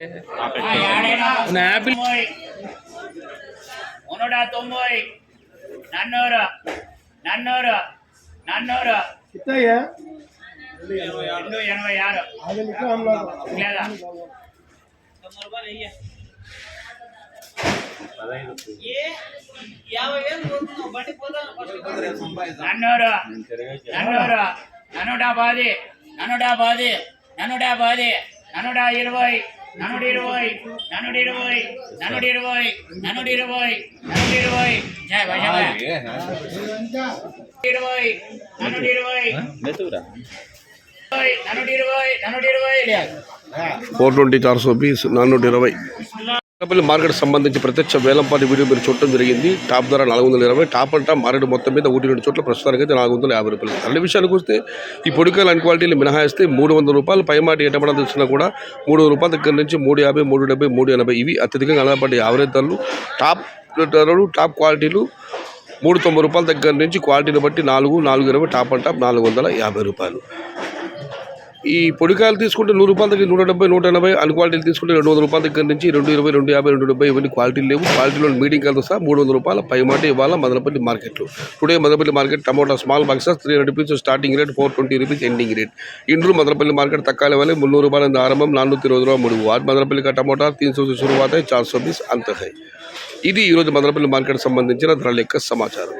Apple 190 400 420 420 market సంబంధించి ప్రత్యక్ష వేలంపాటి video మీరు చూడటం జరిగింది. టాప్ ధర 420, టాప్ అంట మార్కెట్ మొత్తం మీద 1-2 చోట్ల ప్రస్తుతానికి అయితే 450 రూపాయలు. అన్ని విషయానికి వస్తే ఈ పొడికాయలు అన్ క్వాలిటీలు మినహాయిస్తే 300 రూపాయలు పైమాటి ఏటపడ తెలిసినా కూడా 300 రూపాయల దగ్గర నుంచి 350, 370, 380 ఇవి అత్యధికంగా అలవాటు యావరేజ్ ధరలు. టాప్ క్వాలిటీలు 390 రూపాయల దగ్గర నుంచి క్వాలిటీని బట్టి 420 టాప్ అంట 450 రూపాయలు. ఈ పొడికాయలు తీసుకుంటే 100 రూపాయల దగ్గర 170, 180, అన్ క్వాలిటీలు తీసుకుంటే 200 రూపాయల దగ్గర నుంచి 220, 250, 270 ఇవన్నీ క్వాలిటీలు లేవు. క్వాలిటీలో మీటింగ్ కాదు సహా 300 రూపాయల పైమాట ఇవాళ మదనపల్లి మార్కెట్లో. Today Madanapalle market tomato small boxes 300 rupees starting rate, 420 rupees ending rate. ఇండ్రు మదనపల్లి మార్కెट तत्काल वाले 300 रुपये आरंभ 420 रुपये मुड़ू. आज मदनपल्ली का टमोटा 300 से शुरुआत है, 420 अंत है. ఇది ఈరోజు మదనపల్లి మార్కెట్ సంబంధించిన ధరల యొక్క సమాచారం.